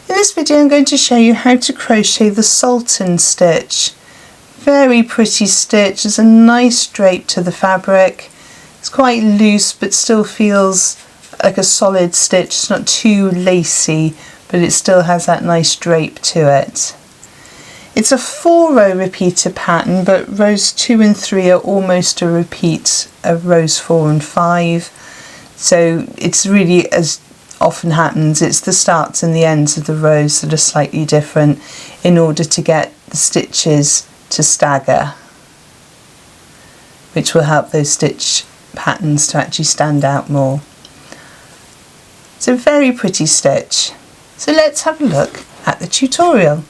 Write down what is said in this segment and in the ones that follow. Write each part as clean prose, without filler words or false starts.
In this video I'm going to show you how to crochet the Sultan stitch. Very pretty stitch, there's a nice drape to the fabric. It's quite loose but still feels like a solid stitch. It's not too lacy, but it still has that nice drape to it. It's a 4-row repeater pattern, but rows 2 and 3 are almost a repeat of rows 4 and 5. So it's really, as often happens, it's the starts and the ends of the rows that are slightly different in order to get the stitches to stagger, which will help those stitch patterns to actually stand out more. It's a very pretty stitch. So let's have a look at the tutorial.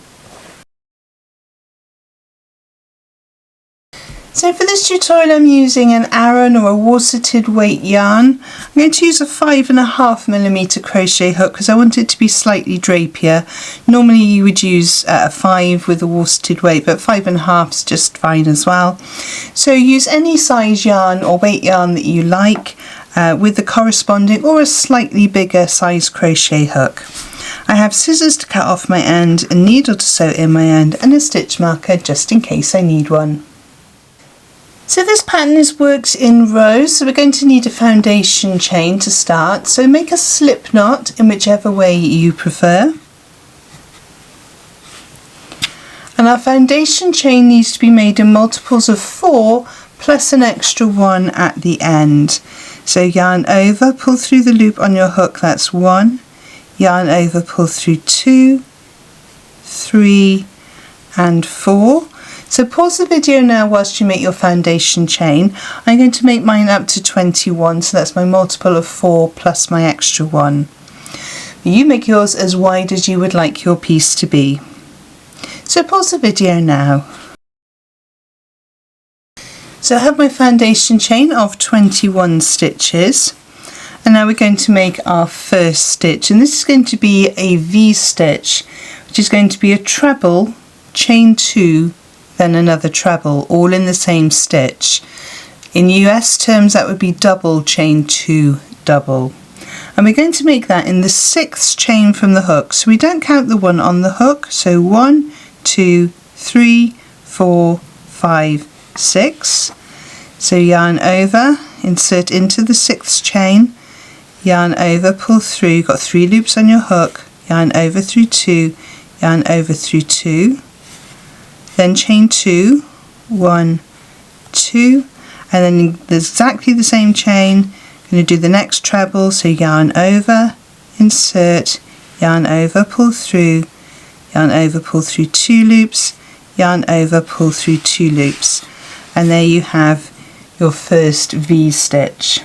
So for this tutorial I'm using an Aran or a worsted weight yarn. I'm going to use a 5.5mm crochet hook because I want it to be slightly drapier. Normally you would use a 5 with a worsted weight, but 5.5 is just fine as well. So use any size yarn or weight yarn that you like with the corresponding or a slightly bigger size crochet hook. I have scissors to cut off my end, a needle to sew in my end, and a stitch marker just in case I need one. So this pattern works in rows, so we're going to need a foundation chain to start. So make a slip knot in whichever way you prefer. And our foundation chain needs to be made in multiples of 4 plus an extra 1 at the end. So yarn over, pull through the loop on your hook, that's 1. Yarn over, pull through 2, 3 and 4. So pause the video now whilst you make your foundation chain. I'm going to make mine up to 21, so that's my multiple of 4 plus my extra 1. You make yours as wide as you would like your piece to be. So pause the video now. So I have my foundation chain of 21 stitches, and now we're going to make our first stitch, and this is going to be a V stitch, which is going to be a treble, chain 2, then another treble, all in the same stitch. In US terms that would be double chain 2 double, and we're going to make that in the 6th chain from the hook, so we don't count the one on the hook. So 1, 2, 3, 4, 5, 6. So yarn over, insert into the 6th chain, yarn over, pull through, you've got 3 loops on your hook, yarn over through 2, yarn over through 2, then chain 2, 1, 2, and then exactly the same chain, going to do the next treble, so yarn over, insert, yarn over, pull through, yarn over, pull through 2 loops, yarn over, pull through 2 loops, and there you have your first V stitch.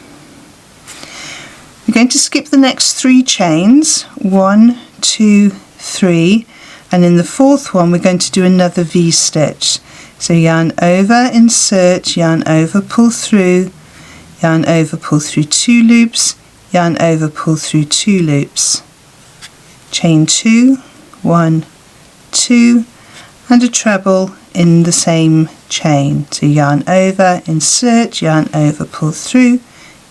We're going to skip the next 3 chains, 1, 2, 3, and in the 4th one we're going to do another V stitch. So yarn over, insert, yarn over, pull through, yarn over, pull through 2 loops, yarn over, pull through 2 loops, chain 2, 1, 2, and a treble in the same chain. So yarn over, insert, yarn over, pull through,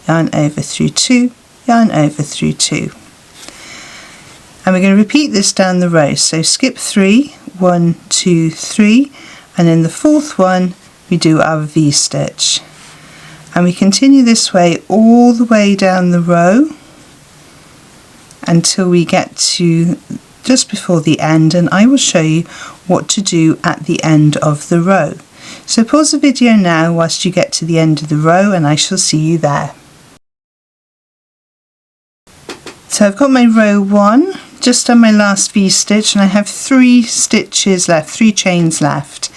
yarn over through 2, yarn over through 2. And we're going to repeat this down the row. So skip 3, 1, 2, 3, and in the 4th one we do our V stitch, and we continue this way all the way down the row until we get to just before the end, and I will show you what to do at the end of the row. So pause the video now whilst you get to the end of the row, and I shall see you there. So I've got my row 1, just done my last V stitch, and I have 3 stitches left, 3 chains left.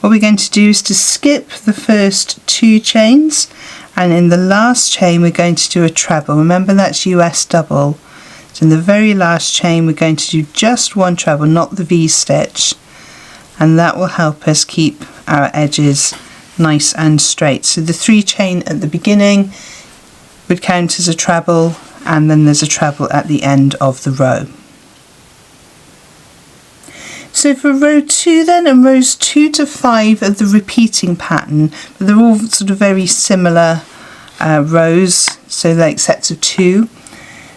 What we're going to do is to skip the first 2 chains, and in the last chain we're going to do a treble. Remember, that's US double. So in the very last chain we're going to do just 1 treble, not the V stitch, and that will help us keep our edges nice and straight. So the 3 chain at the beginning would count as a treble, and then there's a treble at the end of the row. So for row 2 then, and rows 2 to 5 are the repeating pattern, but they're all sort of very similar rows, so like sets of 2.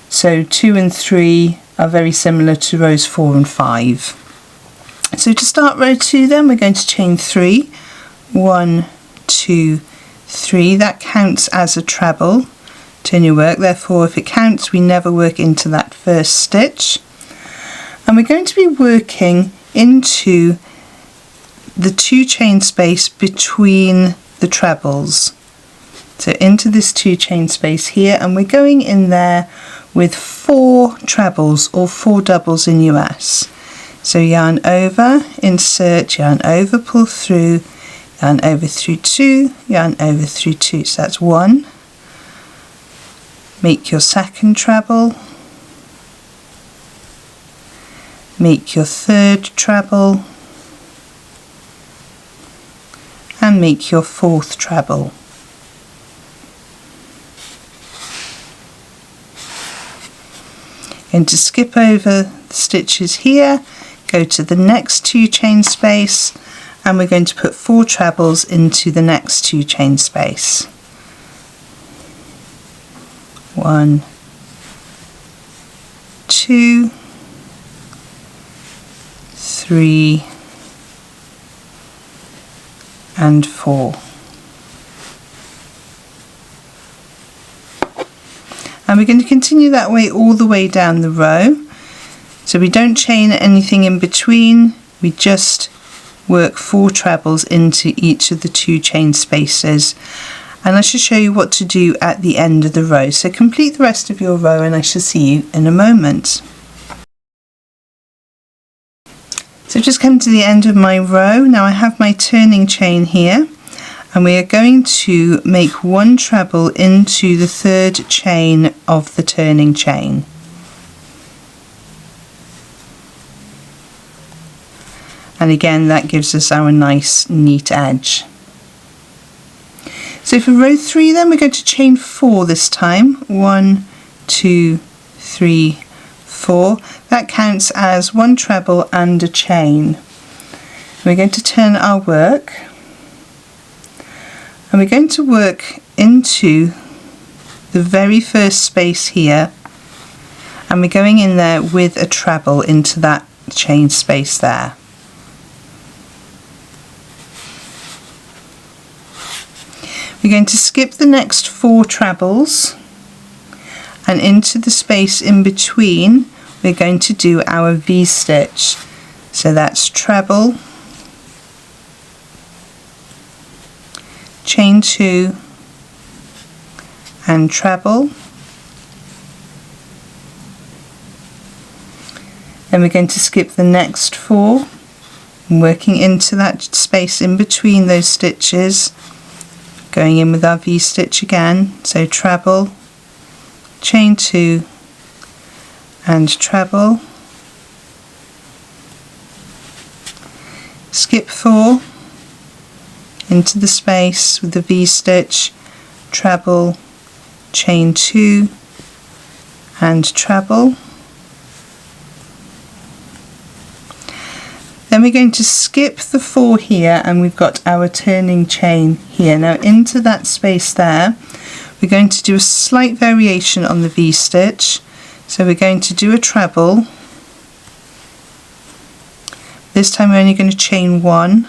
So 2 and 3 are very similar to rows 4 and 5. So to start row 2 then, we're going to chain 3. 1, 2, 3. That counts as a treble. Turn your work, therefore if it counts we never work into that first stitch. And we're going to be working into the 2 chain space between the trebles. So into this 2 chain space here, and we're going in there with 4 trebles or 4 doubles in US. So yarn over, insert, yarn over, pull through, yarn over through 2, yarn over through 2. So that's 1. Make your second treble, make your third treble, and make your fourth treble. Going to skip over the stitches here, go to the next 2 chain space, and we're going to put 4 trebles into the next 2 chain space. 1, 2, 3, and 4. And we're going to continue that way all the way down the row. So we don't chain anything in between, we just work 4 trebles into each of the 2 chain spaces. And I shall show you what to do at the end of the row. So complete the rest of your row and I shall see you in a moment. So I've just come to the end of my row. Now I have my turning chain here, and we are going to make 1 treble into the 3rd chain of the turning chain. And again that gives us our nice neat edge. So for row 3 then we're going to chain 4 this time. 1, 2, 3, 4. That counts as 1 treble and a chain. We're going to turn our work, and we're going to work into the very first space here, and we're going in there with a treble into that chain space there. We're going to skip the next 4 trebles, and into the space in between we're going to do our V-stitch. So that's treble, chain 2, and treble. Then we're going to skip the next 4, and working into that space in between those stitches, going in with our V-stitch again. So treble, chain 2, and treble, skip 4 into the space with the V-stitch, treble, chain 2, and treble. Then we're going to skip the 4 here, and we've got our turning chain here. Now into that space there we're going to do a slight variation on the V-stitch. So we're going to do a treble. This time we're only going to chain 1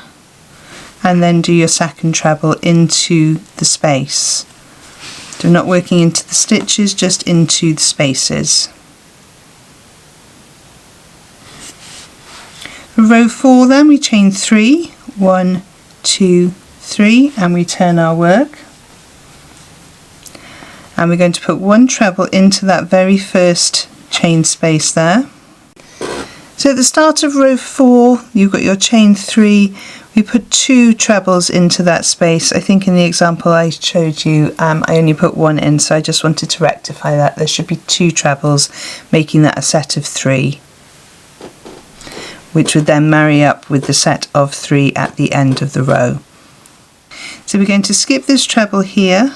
and then do your second treble into the space. So we're not working into the stitches, just into the spaces. For row 4 then we chain 3, 1, 2, 3, and we turn our work. And we're going to put 1 treble into that very first chain space there. So at the start of row 4 you've got your chain 3, we put 2 trebles into that space. I think in the example I showed you I only put 1 in, so I just wanted to rectify that. There should be 2 trebles, making that a set of 3, which would then marry up with the set of 3 at the end of the row. So we're going to skip this treble here,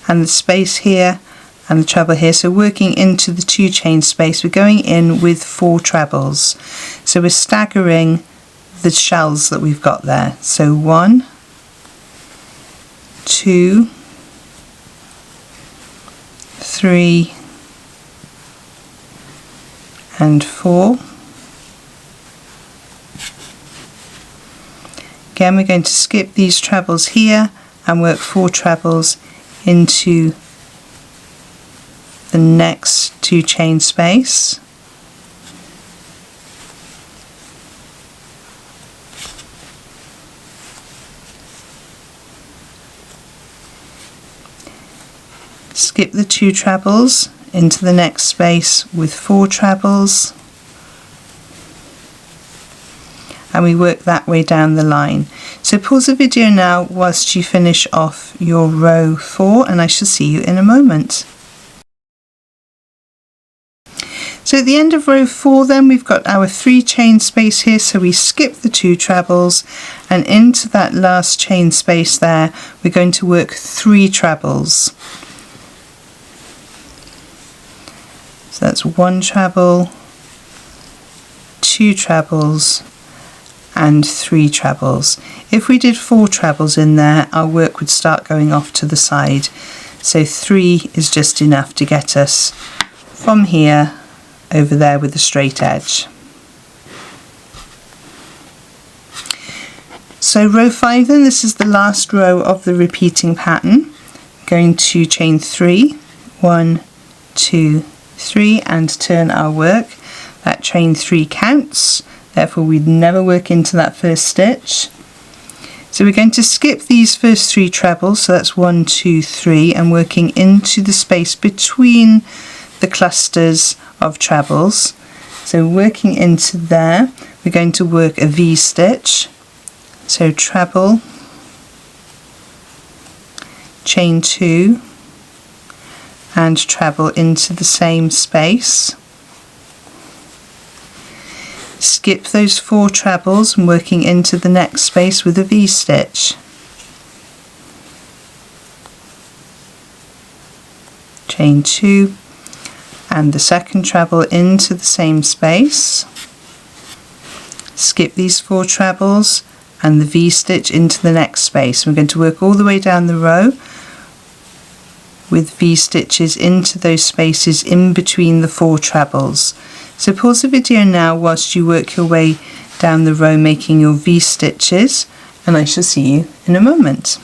and the space here, and the treble here. So working into the 2 chain space, we're going in with 4 trebles. So we're staggering the shells that we've got there. So 1, 2, 3, and 4. Again, we're going to skip these trebles here and work 4 trebles into the next 2 chain space. Skip the 2 trebles into the next space with 4 trebles, and we work that way down the line. So pause the video now whilst you finish off your row 4, and I shall see you in a moment. So at the end of row 4 then we've got our 3 chain space here, so we skip the 2 trebles, and into that last chain space there we're going to work 3 trebles. So that's 1 treble, 2 trebles and 3 trebles. If we did 4 trebles in there, our work would start going off to the side. So 3 is just enough to get us from here over there with a straight edge. So row 5 then, this is the last row of the repeating pattern. Going to chain 3, 1, 2, 3, and turn our work. That chain 3 counts, therefore we'd never work into that first stitch. So we're going to skip these first 3 trebles, so that's 1, 2, 3, and working into the space between the clusters of trebles. So working into there, we're going to work a V stitch. So treble, chain 2, and treble into the same space. Skip those 4 trebles and working into the next space with a V stitch. Chain 2 and the second treble into the same space. Skip these 4 trebles and the V stitch into the next space. We're going to work all the way down the row with V stitches into those spaces in between the 4 trebles. So pause the video now whilst you work your way down the row making your V stitches, and I shall see you in a moment.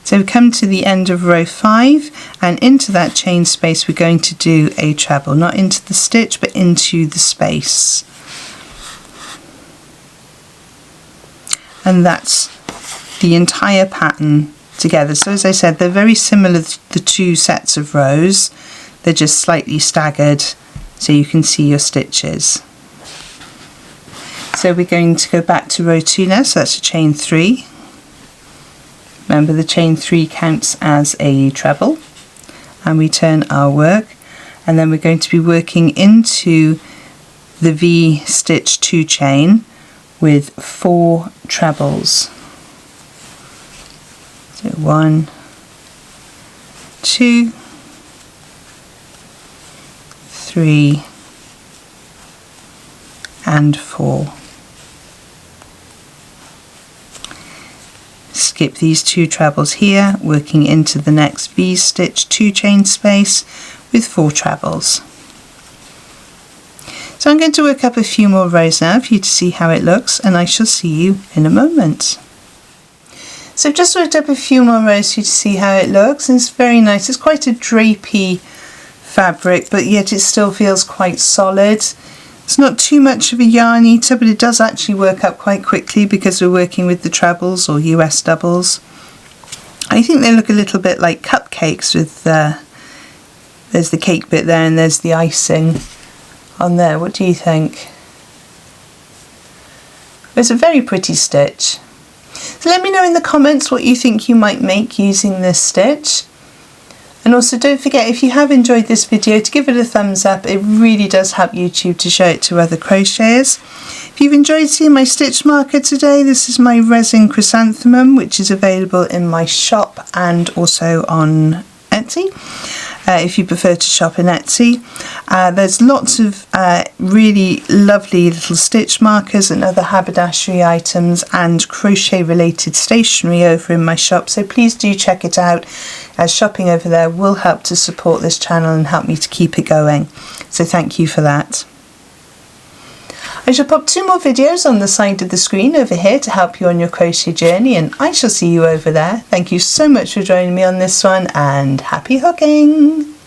So we come to the end of row 5, and into that chain space we're going to do a treble, not into the stitch but into the space. And that's the entire pattern together. So as I said, they're very similar, the 2 sets of rows, they're just slightly staggered so you can see your stitches. So we're going to go back to row 2 now, so that's a chain 3. Remember, the chain 3 counts as a treble, and we turn our work, and then we're going to be working into the V stitch 2 chain with 4 trebles. So 1, 2, 3 and 4. Skip these 2 trebles here, working into the next V stitch 2 chain space with 4 trebles. So I'm going to work up a few more rows now for you to see how it looks, and I shall see you in a moment. So I've just worked up a few more rows for you to see how it looks, and it's very nice. It's quite a drapey fabric, but yet it still feels quite solid. It's not too much of a yarn eater, but it does actually work up quite quickly because we're working with the trebles or US doubles. I think they look a little bit like cupcakes with there's the cake bit there and there's the icing on there. What do you think? It's a very pretty stitch. So let me know in the comments what you think you might make using this stitch. And also don't forget, if you have enjoyed this video, to give it a thumbs up. It really does help YouTube to show it to other crocheters. If you've enjoyed seeing my stitch marker today, this is my resin chrysanthemum, which is available in my shop and also on Etsy. if you prefer to shop in Etsy. There's lots of really lovely little stitch markers and other haberdashery items and crochet related stationery over in my shop, so please do check it out, as shopping over there will help to support this channel and help me to keep it going, so thank you for that. I shall pop 2 more videos on the side of the screen over here to help you on your crochet journey, and I shall see you over there. Thank you so much for joining me on this one, and happy hooking!